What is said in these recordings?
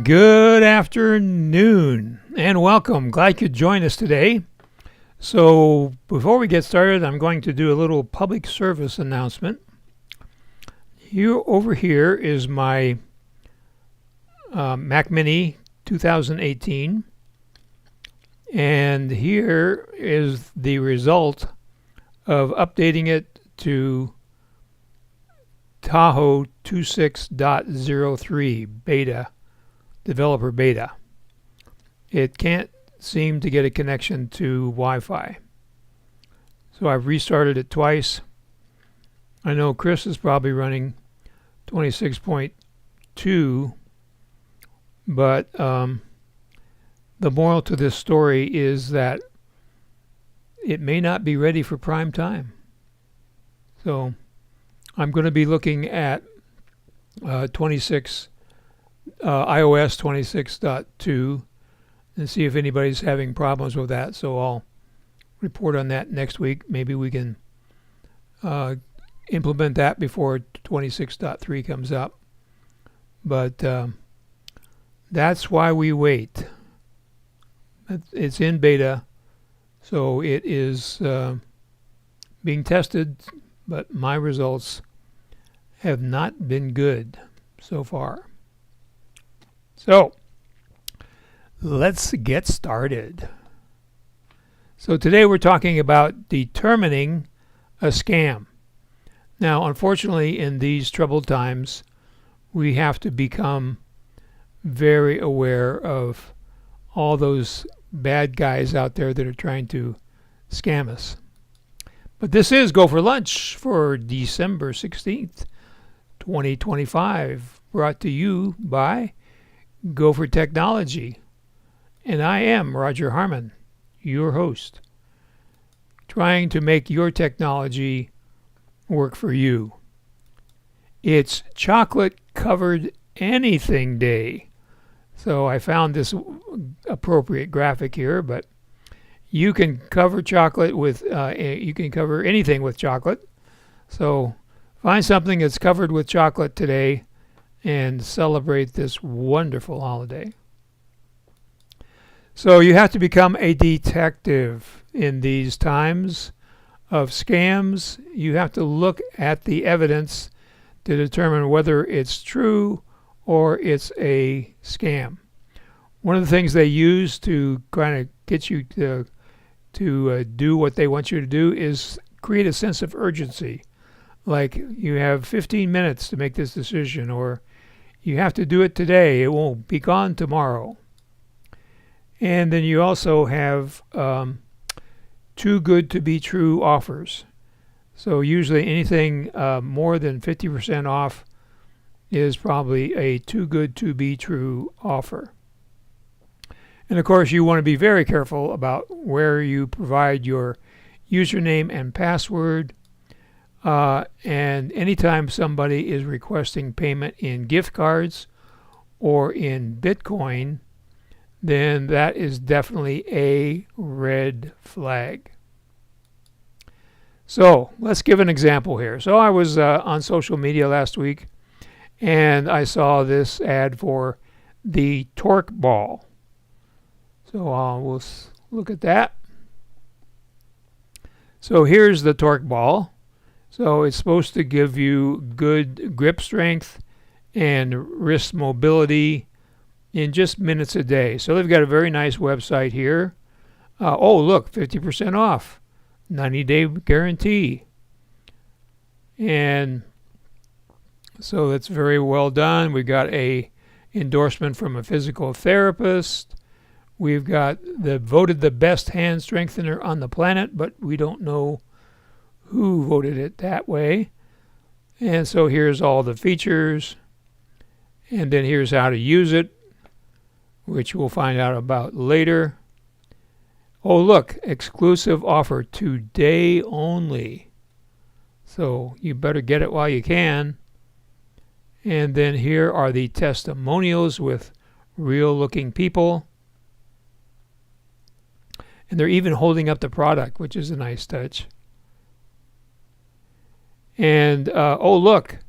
Good afternoon and welcome. Glad you could join us today. So before we get started, I'm going to do a little public service announcement. Over here is my Mac Mini 2018, and here is the result of updating it to Tahoe 26.03 beta. Developer beta. It can't seem to get a connection to Wi-Fi. So I've restarted it twice. I know Chris is probably running 26.2, but the moral to this story is that it may not be ready for prime time. So I'm going to be looking at iOS 26.2 and see if anybody's having problems with that. So I'll report on that next week. Maybe we can implement that before 26.3 comes up. But that's why we wait. It's in beta, so it is being tested, but my results have not been good so far. So let's get started. So today we're talking about determining a scam. Now, unfortunately, in these troubled times, we have to become very aware of all those bad guys out there that are trying to scam us. But this is Go for Lunch for December 16th, 2025, brought to you by GoFor Technology, and I am Roger Harmon, your host, trying to make your technology work for you. It's Chocolate Covered Anything Day, so I found this appropriate graphic here. But you can cover chocolate with you can cover anything with chocolate. So find something that's covered with chocolate today and celebrate this wonderful holiday. So you have to become a detective in these times of scams. You have to look at the evidence to determine whether it's true or it's a scam. One of the things they use to kind of get you to do what they want you to do is create a sense of urgency. Like, you have 15 minutes to make this decision, or you have to do it today. It won't be gone tomorrow. And then you also have too good to be true offers. So usually anything more than 50% off is probably a too good to be true offer. And of course, you want to be very careful about where you provide your username and password. And anytime somebody is requesting payment in gift cards or in Bitcoin, then that is definitely a red flag. So let's give an example here. So I was on social media last week, and I saw this ad for the Torque Ball. So we'll look at that. So here's the Torque Ball. So it's supposed to give you good grip strength and wrist mobility in just minutes a day. So they've got a very nice website here. Oh, look, 50% off, 90-day guarantee. And so that's very well done. We've got a endorsement from a physical therapist. We've got voted the best hand strengthener on the planet, but we don't know who voted it that way. And so here's all the features, and then here's how to use it, which we'll find out about later. Oh, look, exclusive offer today only. So you better get it while you can. And then here are the testimonials with real looking people. And they're even holding up the product, which is a nice touch. And oh, look,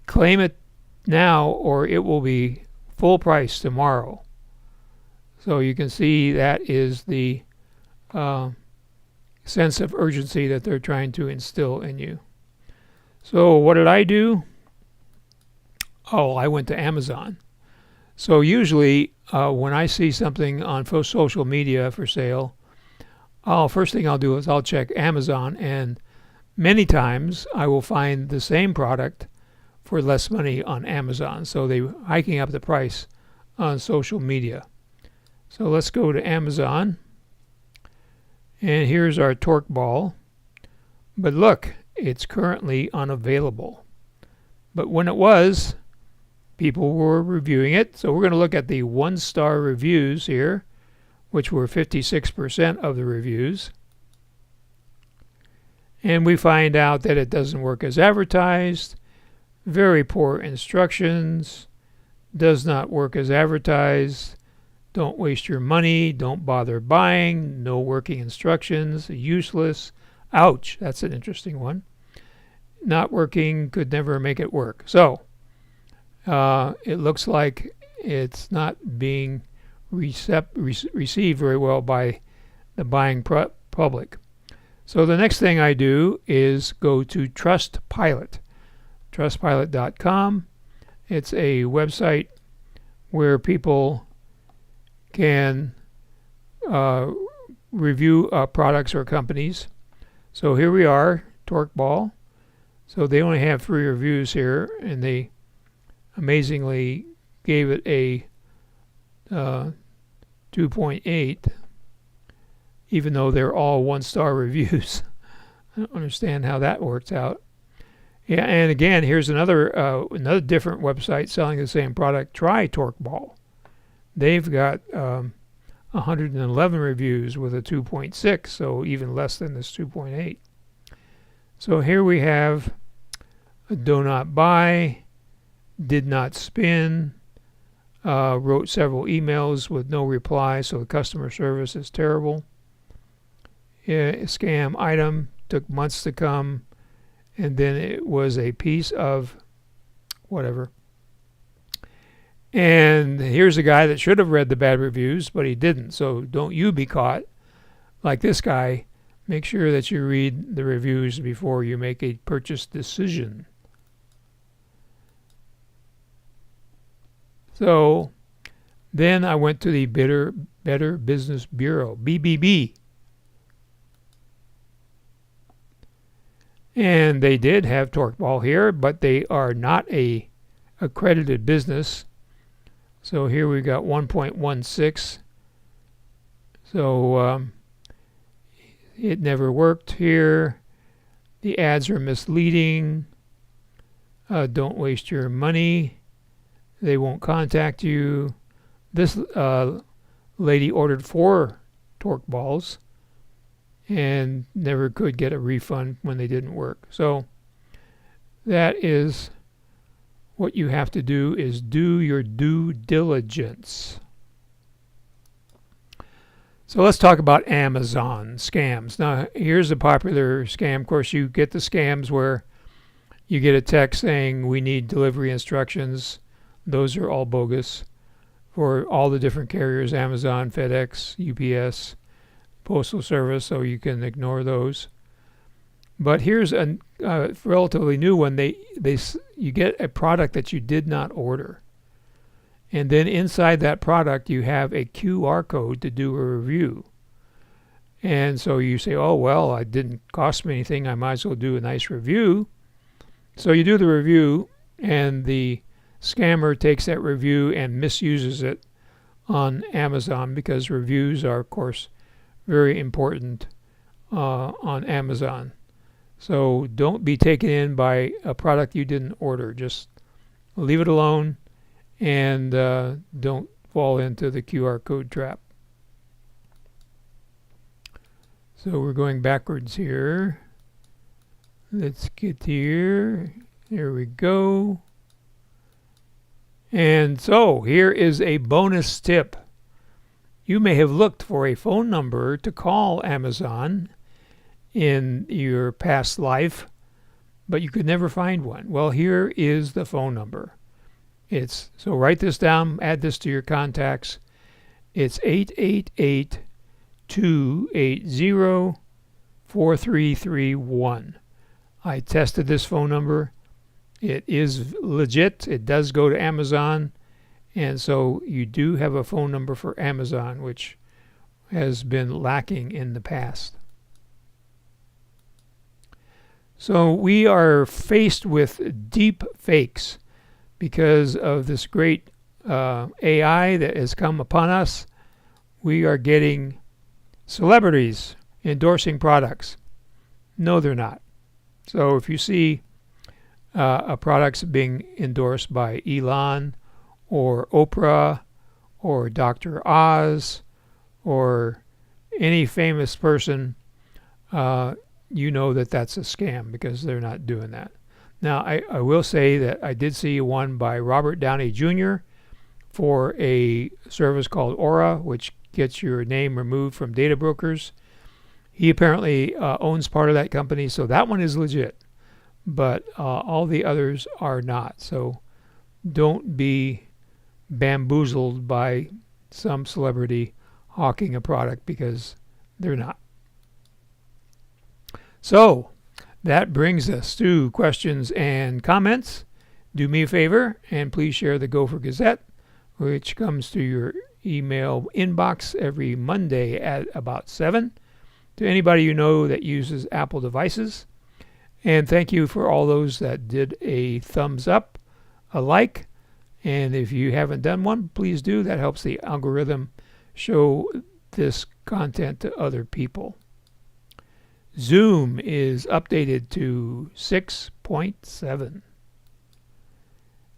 claim it now or it will be full price tomorrow. So you can see that is the sense of urgency that they're trying to instill in you. So what did I do? Oh, I went to Amazon. So usually when I see something on social media for sale, first thing I'll do is I'll check Amazon, and many times I will find the same product for less money on Amazon. So they're hiking up the price on social media. So let's go to Amazon. And here's our torque ball. But look, it's currently unavailable. But when it was, people were reviewing it. So we're going to look at the 1-star reviews here, which were 56% of the reviews. And we find out that it doesn't work as advertised, very poor instructions, does not work as advertised, don't waste your money, don't bother buying, no working instructions, useless, ouch, that's an interesting one. Not working, could never make it work. So it looks like it's not being received very well by the buying public. So the next thing I do is go to Trustpilot, trustpilot.com. It's a website where people can review products or companies. So here we are, Torque Ball. So they only have 3 reviews here, and they amazingly gave it a 2.8, even though they're all 1-star reviews. I don't understand how that works out. Yeah, and again, here's another different website selling the same product. Try Torque Ball. They've got 111 reviews with a 2.6, so even less than this 2.8. So here we have a do not buy, did not spin, wrote several emails with no reply, so the customer service is terrible. Scam item, took months to come, and then it was a piece of whatever. And here's a guy that should have read the bad reviews, but he didn't. So don't you be caught like this guy. Make sure that you read the reviews before you make a purchase decision. So then I went to the Better Business Bureau, BBB. And they did have Torque Ball here, but they are not a accredited business. So here we got 1.16. So it never worked here. The ads are misleading. Don't waste your money. They won't contact you. This lady ordered 4 Torque Balls and never could get a refund when they didn't work. So that is what you have to do, is do your due diligence. So let's talk about Amazon scams. Now here's a popular scam. Of course, you get the scams where you get a text saying we need delivery instructions. Those are all bogus for all the different carriers: Amazon, FedEx, UPS, Postal Service, so you can ignore those. But here's a relatively new one. You get a product that you did not order, and then inside that product you have a QR code to do a review. And so you say, oh well, it didn't cost me anything, I might as well do a nice review. So you do the review, and the scammer takes that review and misuses it on Amazon, because reviews are, of course, very important on Amazon. So don't be taken in by a product you didn't order. Just leave it alone, and don't fall into the QR code trap. So we're going backwards here. Let's get here. There we go. And so here is a bonus tip. You may have looked for a phone number to call Amazon in your past life, but you could never find one. Well, here is the phone number. So write this down, add this to your contacts. It's 888-280-4331. I tested this phone number. It is legit. It does go to Amazon. And so you do have a phone number for Amazon, which has been lacking in the past. So we are faced with deep fakes because of this great AI that has come upon us. We are getting celebrities endorsing products. No, they're not. So if you see a product's being endorsed by Elon or Oprah or Dr. Oz or any famous person, you know that that's a scam because they're not doing that. Now, I will say that I did see one by Robert Downey Jr. for a service called Aura, which gets your name removed from data brokers. He apparently owns part of that company, so that one is legit. But all the others are not. So don't be bamboozled by some celebrity hawking a product because they're not. So that brings us to questions and comments. Do me a favor and please share the Gopher Gazette, which comes to your email inbox every Monday at about 7, to anybody you know that uses Apple devices. And thank you for all those that did a thumbs up, a like, and if you haven't done one, please do. That helps the algorithm show this content to other people. Zoom is updated to 6.7.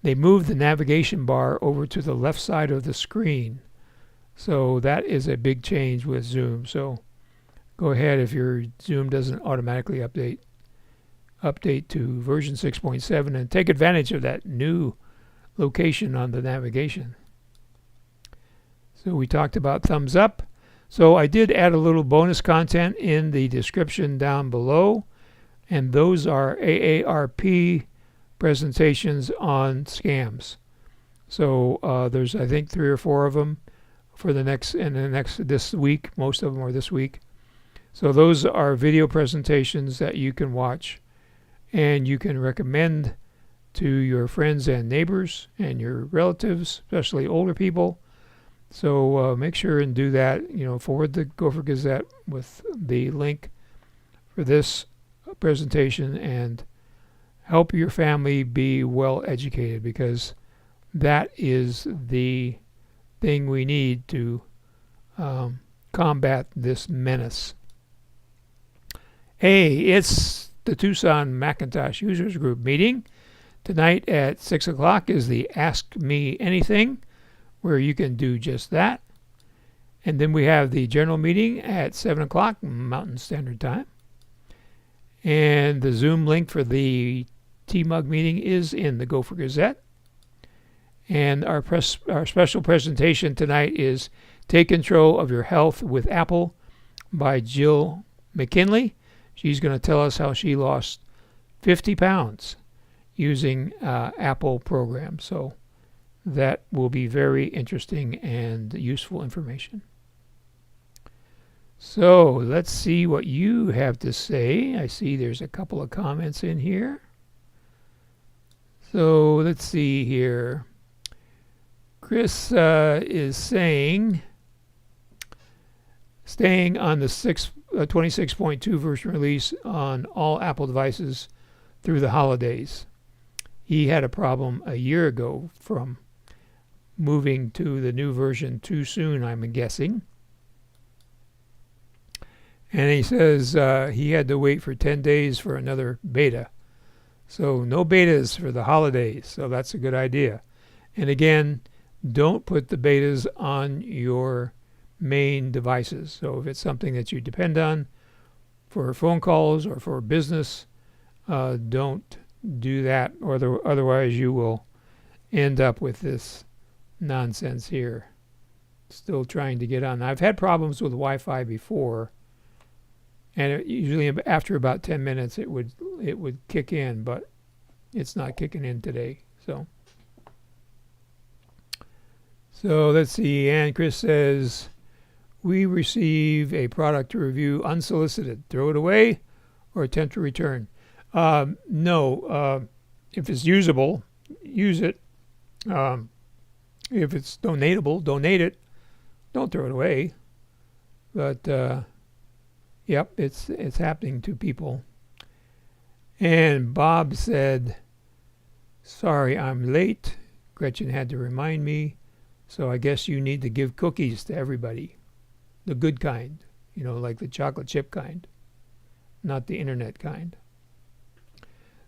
They moved the navigation bar over to the left side of the screen. So that is a big change with Zoom. So go ahead, if your Zoom doesn't automatically update to version 6.7 and take advantage of that new location on the navigation. So we talked about thumbs up. So I did add a little bonus content in the description down below, and those are AARP presentations on scams. So there's, I think, 3 or 4 of them for this week. Most of them are this week. So those are video presentations that you can watch and you can recommend to your friends and neighbors and your relatives, especially older people. So make sure and do that. Forward the Gopher Gazette with the link for this presentation and help your family be well educated, because that is the thing we need to combat this menace. Hey, it's the Tucson Macintosh Users Group meeting. Tonight at 6 o'clock is the Ask Me Anything, where you can do just that. And then we have the general meeting at 7 o'clock Mountain Standard Time. And the Zoom link for the T-Mug meeting is in the Gopher Gazette. And our special presentation tonight is Take Control of Your Health with Apple by Jill McKinley. She's going to tell us how she lost 50 pounds using Apple programs. So that will be very interesting and useful information. So let's see what you have to say. I see there's a couple of comments in here. So let's see here. Chris is saying, staying on the 26.2 version release on all Apple devices through the holidays. He had a problem a year ago from moving to the new version too soon, I'm guessing. And he says he had to wait for 10 days for another beta. So no betas for the holidays, so that's a good idea. And again, don't put the betas on your main devices. So if it's something that you depend on for phone calls or for business, don't do that, or otherwise you will end up with this nonsense here. Still trying to get on. I've had problems with Wi-Fi before, and usually after about 10 minutes it would kick in, but it's not kicking in today. So So let's see. And Chris says, we receive a product to review unsolicited. Throw it away or attempt to return. No. If it's usable, use it. If it's donatable, donate it. Don't throw it away. But yep, it's happening to people. And Bob said, sorry, I'm late. Gretchen had to remind me. So I guess you need to give cookies to everybody. The good kind, like the chocolate chip kind, not the internet kind.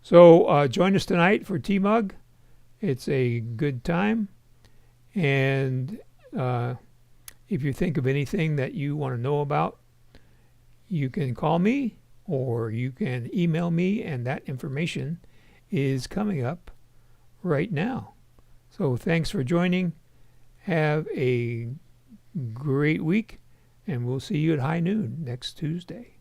So join us tonight for Tea Mug. It's a good time. And if you think of anything that you want to know about, you can call me or you can email me, and that information is coming up right now. So thanks for joining. Have a great week, and we'll see you at high noon next Tuesday.